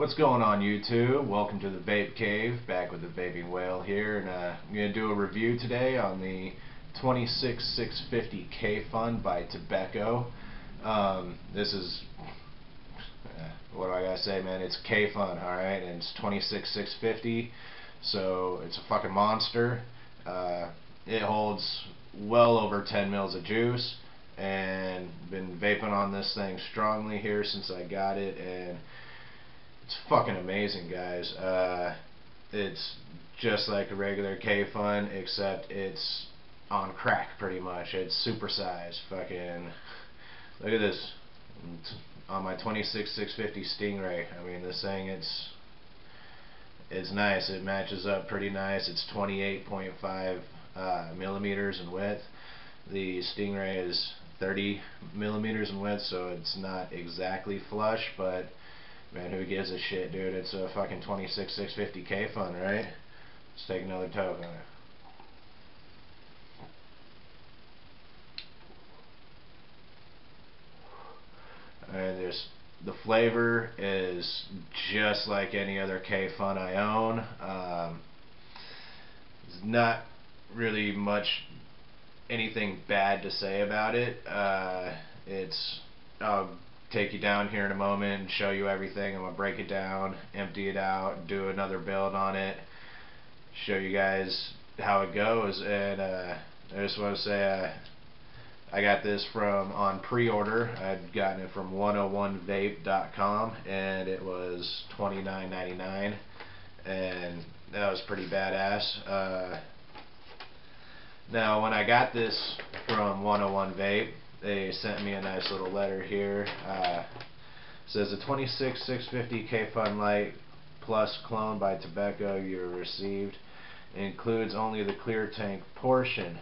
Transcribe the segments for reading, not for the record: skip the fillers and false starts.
What's going on, YouTube? Welcome to the Vape Cave, back with the Vaping Whale here, and I'm going to do a review today on the 26650 kayfun by Tobecco. This is, what do I gotta say, man? It's kayfun, alright, and it's 26650, so it's a fucking monster. It holds well over 10 mils of juice, and been vaping on this thing strongly here since I got it, and it's fucking amazing, guys. It's just like a regular kayfun, except it's on crack, pretty much. It's supersized. Fucking look at this. On my 26650 Stingray. I mean, this thing, it's nice. It matches up pretty nice. It's 28.5 millimeters in width. The Stingray is 30 millimeters in width, so it's not exactly flush, but man, who gives a shit, dude? It's a fucking 26650 kayfun, right? Let's take another toke on it. And the flavor is just like any other kayfun I own. There's not really much anything bad to say about it. I'll take you down here in a moment and show you everything. I'm going to break it down, empty it out, do another build on it, show you guys how it goes. And I just want to say I got this on pre-order. I'd gotten it from 101vape.com, and it was $29.99, and that was pretty badass. Now, when I got this from 101 Vape, they sent me a nice little letter here. It says the 26650 kayfun Light Plus clone by Tobecco you received includes only the clear tank portion.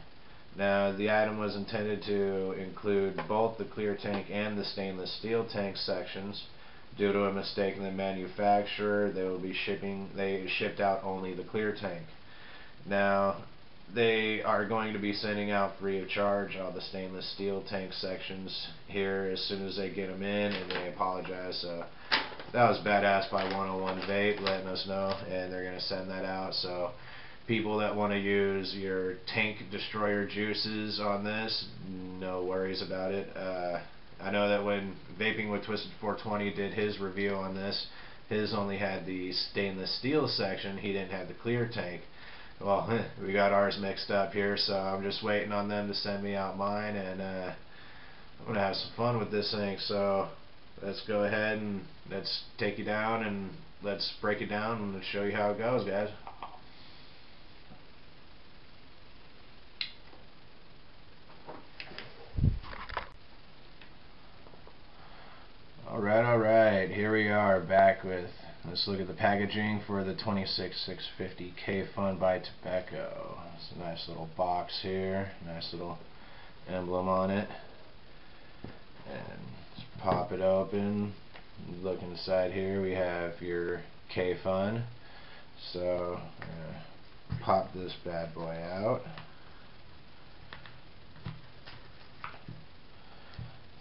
Now, the item was intended to include both the clear tank and the stainless steel tank sections. Due to a mistake in the manufacturer, they shipped out only the clear tank. Now, they are going to be sending out free of charge all the stainless steel tank sections here as soon as they get them in, and they apologize. So that was badass by 101 Vape letting us know, and they're going to send that out. So people that want to use your tank destroyer juices on this, no worries about it. I know that when Vaping with Twisted 420 did his review on this, his only had the stainless steel section. He didn't have the clear tank. Well, we got ours mixed up here, so I'm just waiting on them to send me out mine, and I'm going to have some fun with this thing. So let's go ahead and let's take you down and let's break it down and show you how it goes, guys. Alright, here we are back with, let's look at the packaging for the 26650 kayfun by Tobecco. It's a nice little box here, nice little emblem on it. And let's pop it open. Look inside here, we have your kayfun. So, pop this bad boy out.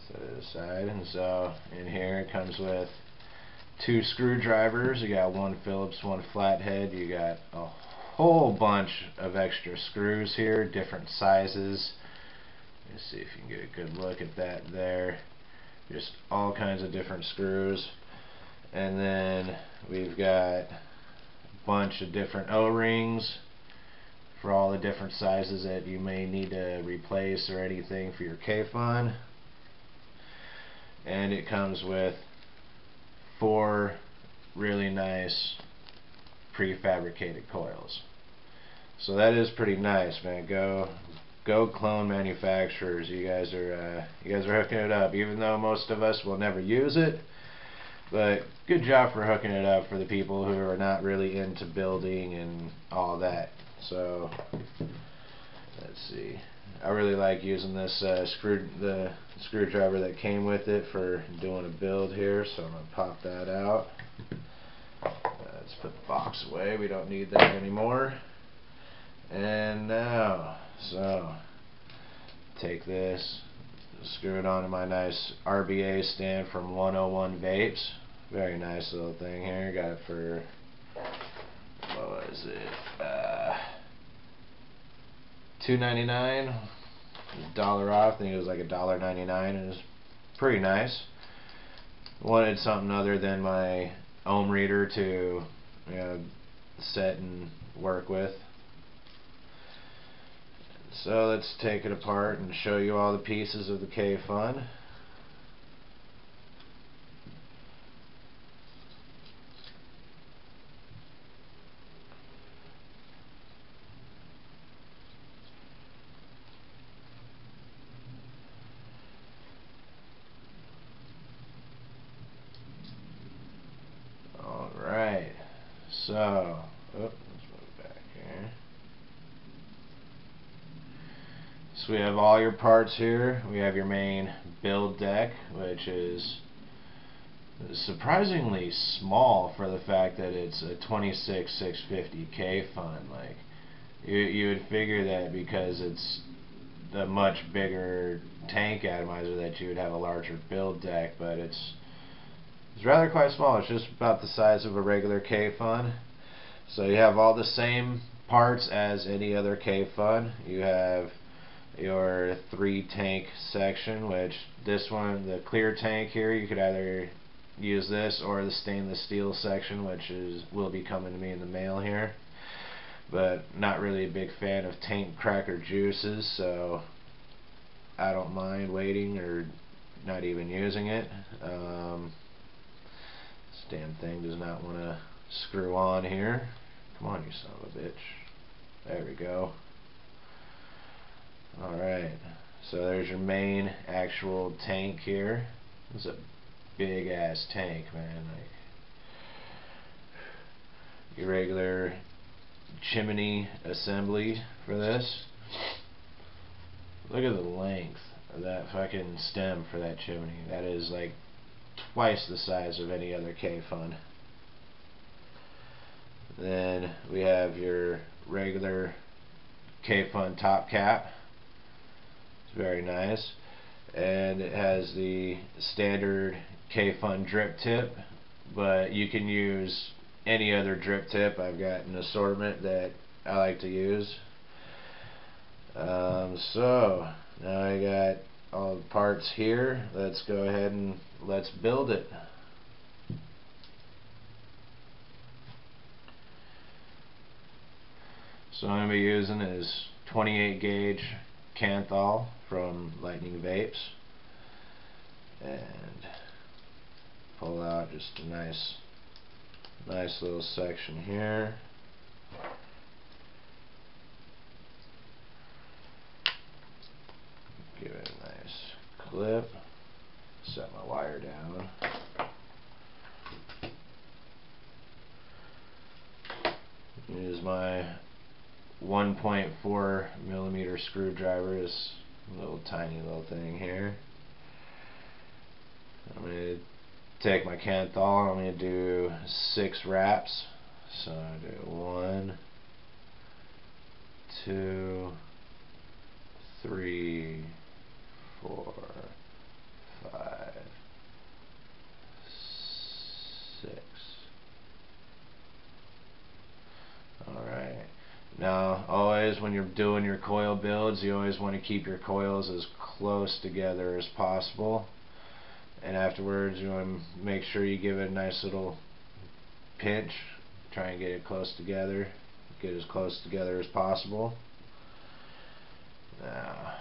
Set it aside, and so in here it comes with 2 screwdrivers. You got one Phillips, one flathead. You got a whole bunch of extra screws here, different sizes. Let's see if you can get a good look at that there. Just all kinds of different screws. And then we've got a bunch of different O-rings for all the different sizes that you may need to replace or anything for your kayfun. And it comes with 4 really nice prefabricated coils. So that is pretty nice, man. Go clone manufacturers. You guys are hooking it up, even though most of us will never use it. But good job for hooking it up for the people who are not really into building and all that. So let's see. I really like using this the screwdriver that came with it for doing a build here, so I'm going to pop that out. Let's put the box away, we don't need that anymore. And now, so take this, screw it onto my nice RBA stand from 101 Vapes. Very nice little thing here. Got it for, what was it? $2.99. $1 off. I think it was like $1.99. It was pretty nice. Wanted something other than my ohm reader to, you know, set and work with. So let's take it apart and show you all the pieces of the kayfun. Alright, so, let's move back here. So we have all your parts here. We have your main build deck, which is surprisingly small for the fact that it's a 26-650 kayfun. Like, you would figure that because it's a much bigger tank atomizer that you would have a larger build deck, but it's rather quite small. It's just about the size of a regular kayfun. So you have all the same parts as any other kayfun. You have your 3-tank section, which this one, the clear tank here, you could either use this or the stainless steel section, which will be coming to me in the mail here. But not really a big fan of tank cracker juices, so I don't mind waiting or not even using it. This damn thing does not want to screw on here. Come on, you son of a bitch. There we go. Alright, so there's your main actual tank here. This is a big ass tank, man. Like, your regular chimney assembly for this. Look at the length of that fucking stem for that chimney. That is like twice the size of any other kayfun. Then we have your regular kayfun top cap. It's very nice, and it has the standard kayfun drip tip, but you can use any other drip tip. I've got an assortment that I like to use. So now I got all the parts here. Let's go ahead and let's build it. So what I'm going to be using is 28 gauge Canthal from Lightning Vapes, and pull out just a nice little section here. Give it a nice clip. Set my wire down. Use my 1.4 millimeter screwdriver, this little tiny little thing here. I'm going to take my Canthal, I'm going to do 6 wraps. So I do 1, 2, 3, 4, 5, 6. Alright. Now, always when you're doing your coil builds, you always want to keep your coils as close together as possible. And afterwards, you want to make sure you give it a nice little pinch. Try and get it close together. Get as close together as possible. Now,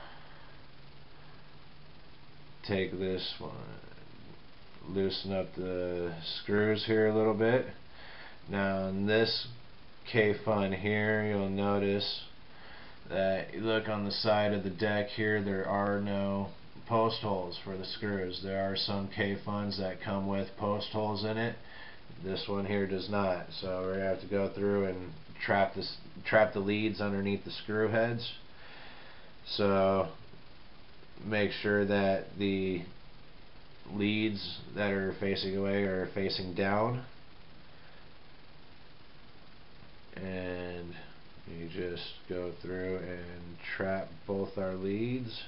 take this one, loosen up the screws here a little bit. Now, in this kayfun here, you'll notice that you look on the side of the deck here, there are no post holes for the screws. There are some kayfuns that come with post holes in it. This one here does not, so we're going to have to go through and trap the leads underneath the screw heads. So make sure that the leads that are facing away are facing down, and you just go through and trap both our leads.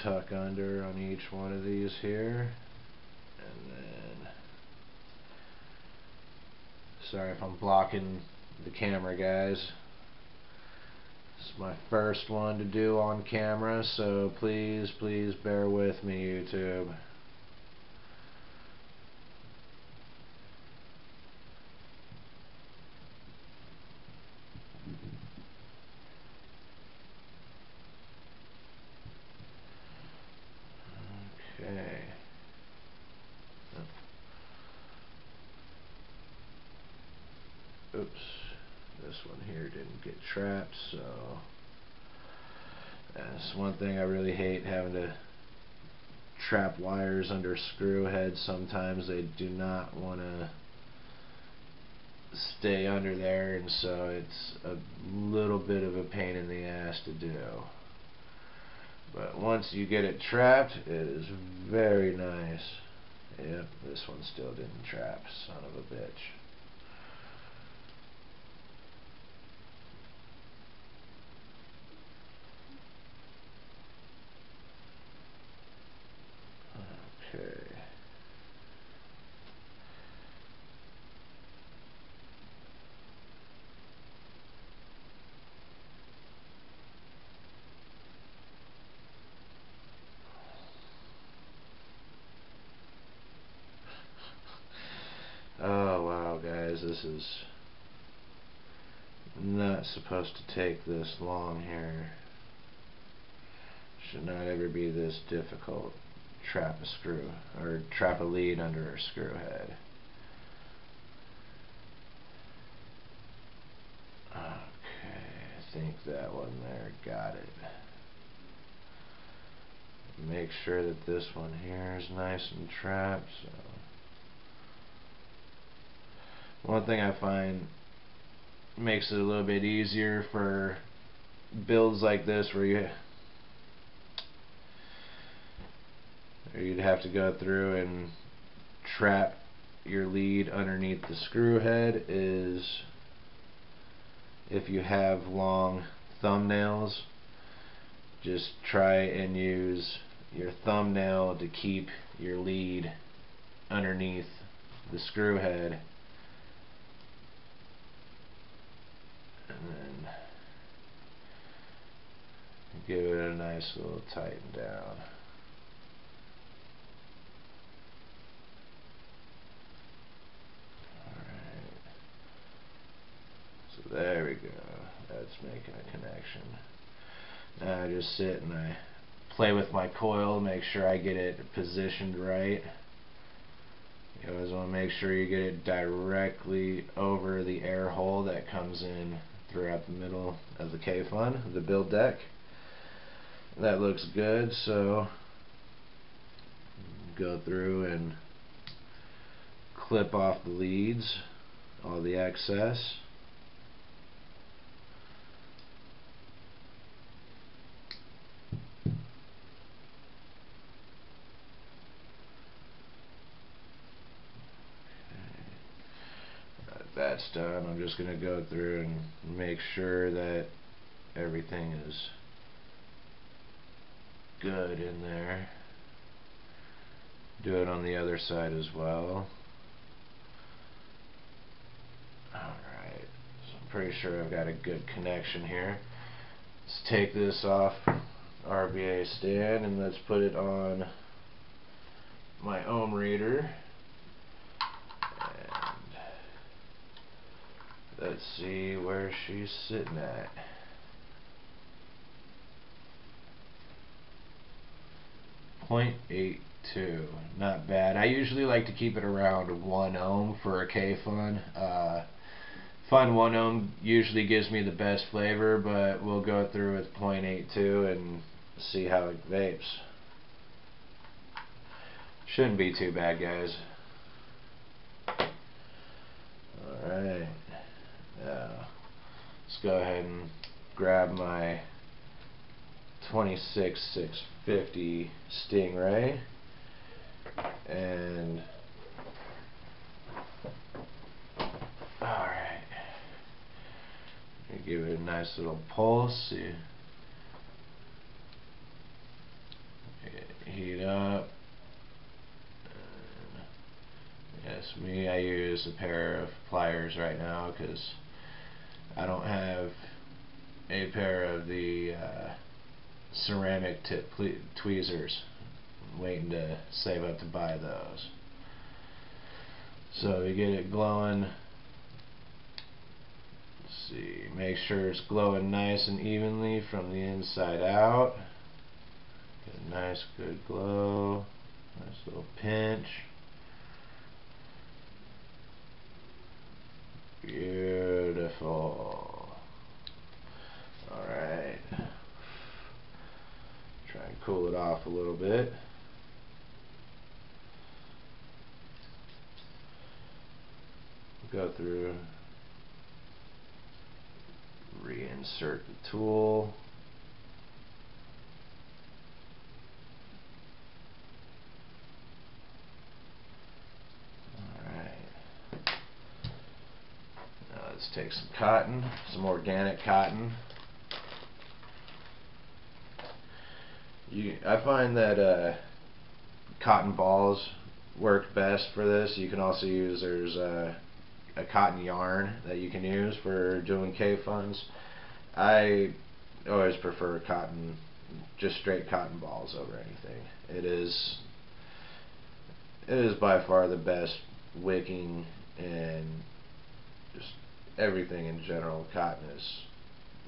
tuck under on each one of these here, and then, sorry if I'm blocking the camera, guys. This is my first one to do on camera, so please bear with me, YouTube. Okay. Oops. This one here didn't get trapped, so that's one thing I really hate, having to trap wires under screw heads. Sometimes they do not want to stay under there, and so it's a little bit of a pain in the ass to do. But once you get it trapped, it is very nice. Yep, this one still didn't trap, son of a bitch. Okay. Oh wow, guys, this is not supposed to take this long here. Should not ever be this difficult. Trap a screw, or trap a lead under a screw head. Okay, I think that one there got it. Make sure that this one here is nice and trapped. So, one thing I find makes it a little bit easier for builds like this where you'd have to go through and trap your lead underneath the screw head is if you have long thumbnails, just try and use your thumbnail to keep your lead underneath the screw head, and then give it a nice little tighten down. Alright, so there we go, that's making a connection. Now I just sit and I play with my coil, make sure I get it positioned right. You always want to make sure you get it directly over the air hole that comes in throughout the middle of the kayfun, the build deck. That looks good, so go through and clip off the leads, all the excess. That's done. I'm just going to go through and make sure that everything is good in there. Do it on the other side as well. Alright, so I'm pretty sure I've got a good connection here. Let's take this off RBA stand and let's put it on my ohm reader. Let's see where she's sitting at. .82, not bad. I usually like to keep it around 1 ohm for a kayfun. Fun 1 ohm usually gives me the best flavor, but we'll go through with .82 and see how it vapes. Shouldn't be too bad, guys. Alright. Let's go ahead and grab my 26650 Stingray and alright, give it a nice little pulse. See. me, I use a pair of pliers right now because I don't have a pair of the ceramic tip tweezers. I'm waiting to save up to buy those. So we get it glowing. Let's see, make sure it's glowing nice and evenly from the inside out. Get a nice good glow. Nice little pinch. Beautiful. Alright. Try and cool it off a little bit. Go through, reinsert the tool. Let's take some cotton, some organic cotton. I find that cotton balls work best for this. You can also use, there's a cotton yarn that you can use for doing kayfuns. I always prefer cotton, just straight cotton balls over anything. It is by far the best wicking and just everything in general. Cotton is,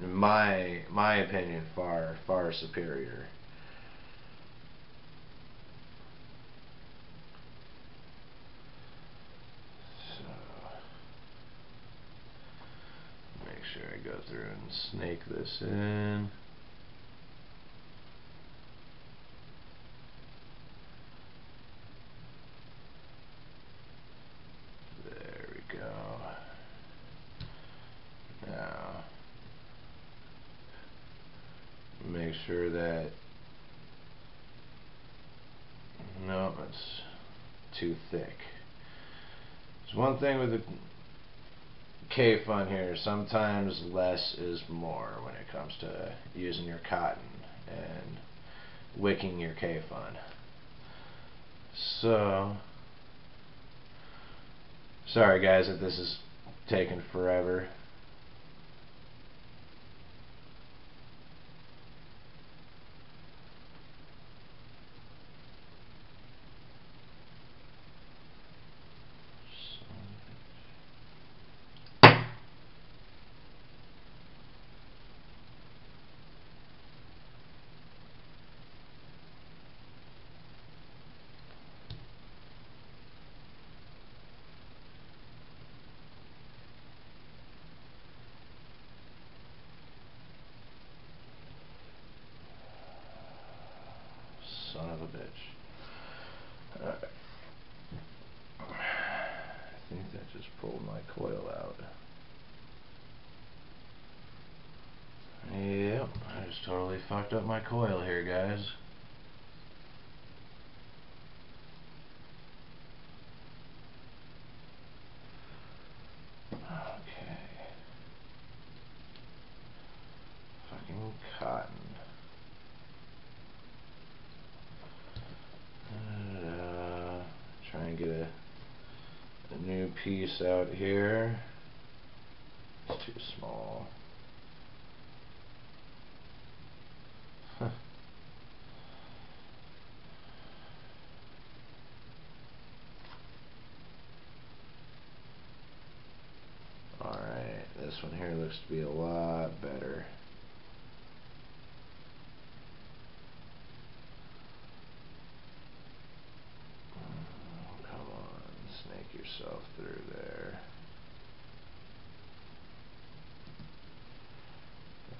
in my opinion, far superior. So make sure I go through and snake this in. There we go. Now, make sure that, no, it's too thick. There's one thing with the kayfun here, sometimes less is more when it comes to using your cotton and wicking your kayfun. So, sorry guys if this is taking forever. Son of a bitch. Alright. I think that just pulled my coil out. Yep, I just totally fucked up my coil here, guys. Okay. Fucking cotton. Try and get a new piece out here. It's too small. Huh. Alright, this one here looks to be a lot better. Snake yourself through there.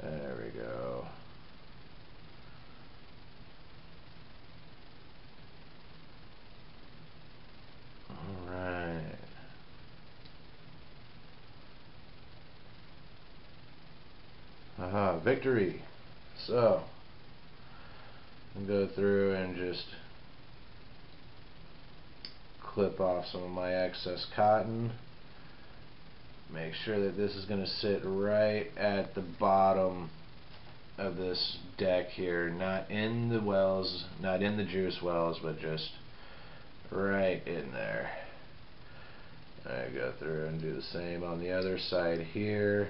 There we go. Alright. Aha, victory. So, I'll go through and just clip off some of my excess cotton. Make sure that this is going to sit right at the bottom of this deck here, not in the wells, not in the juice wells, but just right in there. through and do the same on the other side here.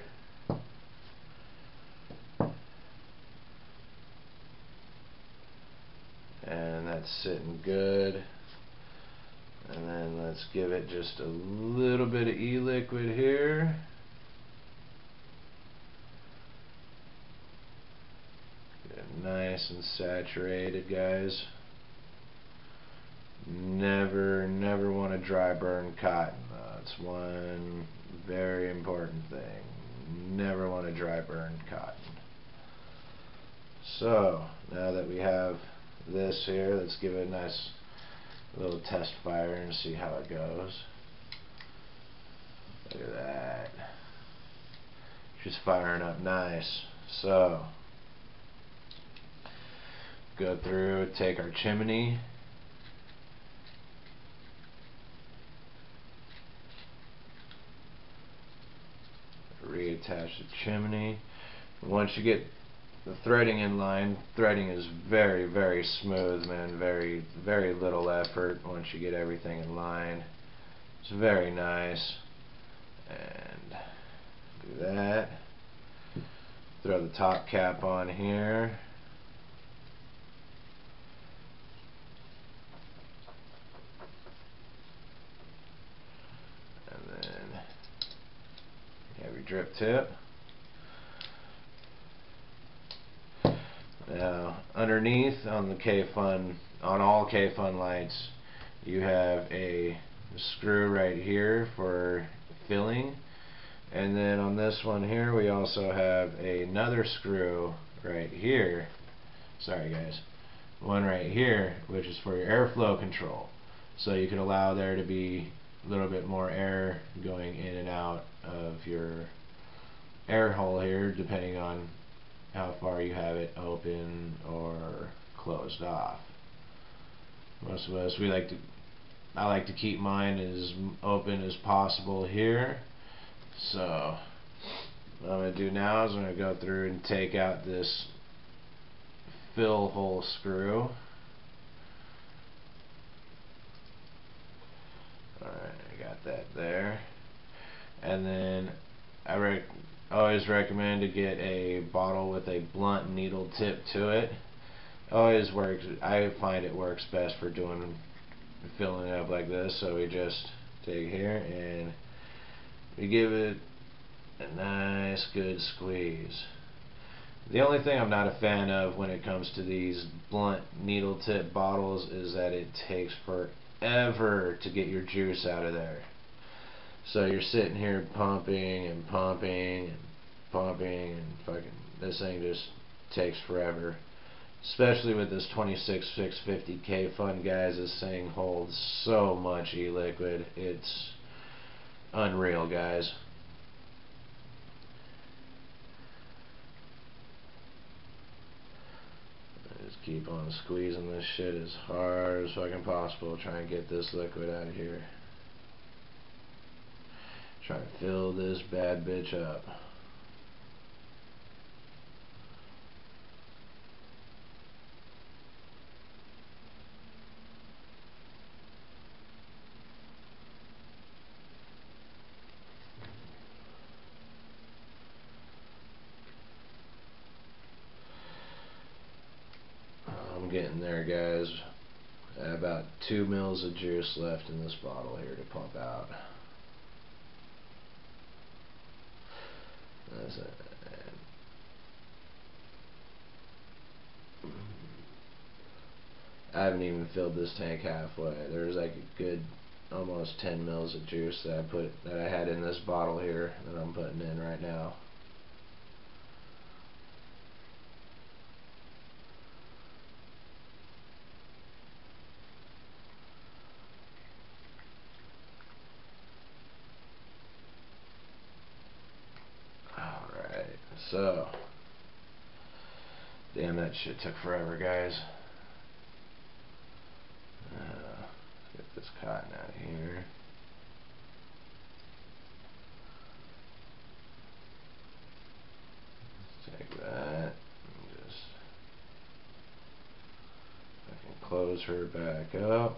And that's sitting good. And then let's give it just a little bit of e-liquid here. Get it nice and saturated, guys. Never want to dry burn cotton. That's one very important thing. Never want to dry burn cotton. So now that we have this here, let's give it a nice little test fire and see how it goes. Look at that. She's firing up nice. So go through, take our chimney, reattach the chimney. Once you get the threading in line, threading is very smooth, man. Very little effort once you get everything in line. It's very nice. And do that. Throw the top cap on here. And then you have your drip tip. Now, underneath on the kayfun, on all kayfun lights, you have a screw right here for filling, and then on this one here we also have another screw right here. Sorry guys, one right here, which is for your airflow control. So you can allow there to be a little bit more air going in and out of your air hole here, depending on how far you have it open or closed off. Most of us, I like to keep mine as open as possible here. So what I'm going to do now is I'm going to go through and take out this fill hole screw. Alright, I got that there. And then I always recommend to get a bottle with a blunt needle tip to it. Always works. I find it works best for filling it up like this. So we just take here and we give it a nice good squeeze. The only thing I'm not a fan of when it comes to these blunt needle tip bottles is that it takes forever to get your juice out of there. So you're sitting here pumping and pumping and pumping, and fucking this thing just takes forever. Especially with this 26650 kayfun, guys. This thing holds so much e-liquid. It's unreal, guys. I just keep on squeezing this shit as hard as fucking possible, trying to get this liquid out of here. Trying to fill this bad bitch up. I'm getting there, guys. I have about 2 mils of juice left in this bottle here to pump out. That's it. I haven't even filled this tank halfway. There's like a good almost 10 mils of juice that I had in this bottle here that I'm putting in right now. Alright, so damn, that shit took forever, guys. Let's get this cotton out of here. Let's take that and just I can close her back up.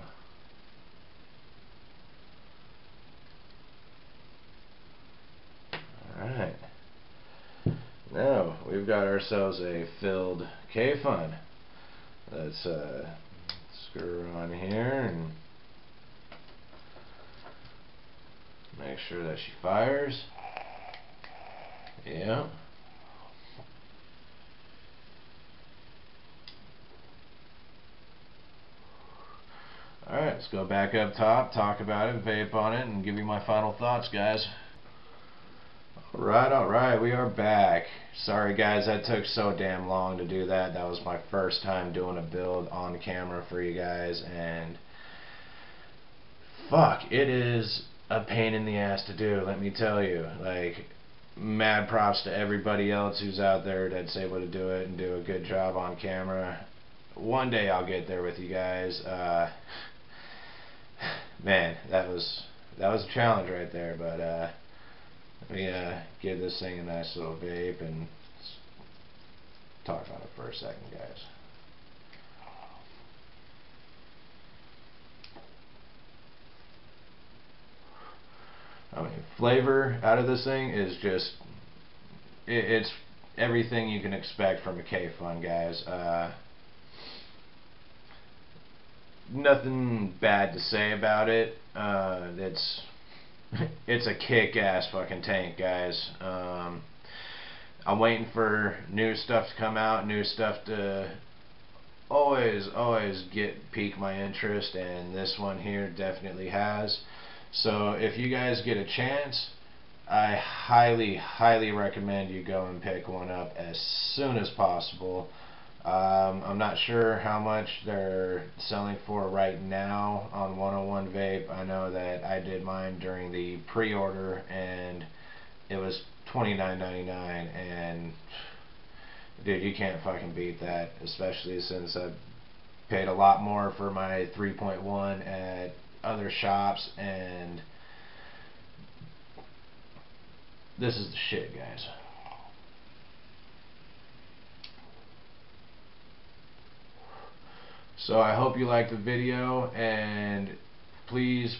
we've got ourselves a filled kayfun. Let's screw her on here and make sure that she fires. Yeah. Alright, let's go back up top, talk about it, vape on it, and give you my final thoughts, guys. Alright, we are back. Sorry guys, that took so damn long to do that. That was my first time doing a build on camera for you guys, and fuck, it is a pain in the ass to do, let me tell you. Like, mad props to everybody else who's out there that's able to do it and do a good job on camera. One day I'll get there with you guys. Man, that was a challenge right there, but let me give this thing a nice little vape and talk about it for a second, guys. I mean, flavor out of this thing is just, it's everything you can expect from a kayfun, guys. Nothing bad to say about it. It's a kick-ass fucking tank, guys. I'm waiting for new stuff to come out, new stuff to always pique my interest, and this one here definitely has. So if you guys get a chance, I highly recommend you go and pick one up as soon as possible. I'm not sure how much they're selling for right now on 101 Vape. I know that I did mine during the pre-order and it was $29.99, and dude, you can't fucking beat that, especially since I paid a lot more for my 3.1 at other shops, and this is the shit, guys. So I hope you liked the video, and please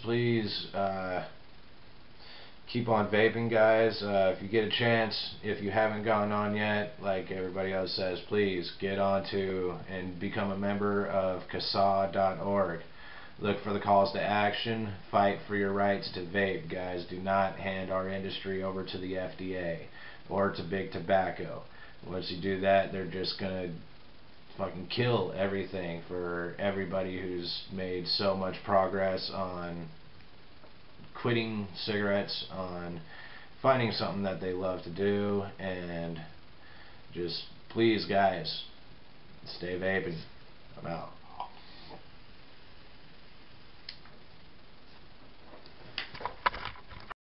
keep on vaping, guys. If you get a chance, if you haven't gone on yet, like everybody else says, please get on to and become a member of CASA.org. Look for the calls to action. Fight for your rights to vape, guys. Do not hand our industry over to the FDA or to big tobacco. Once you do that, they're just gonna fucking kill everything for everybody who's made so much progress on quitting cigarettes, on finding something that they love to do, and just please, guys, stay vaping. I'm out.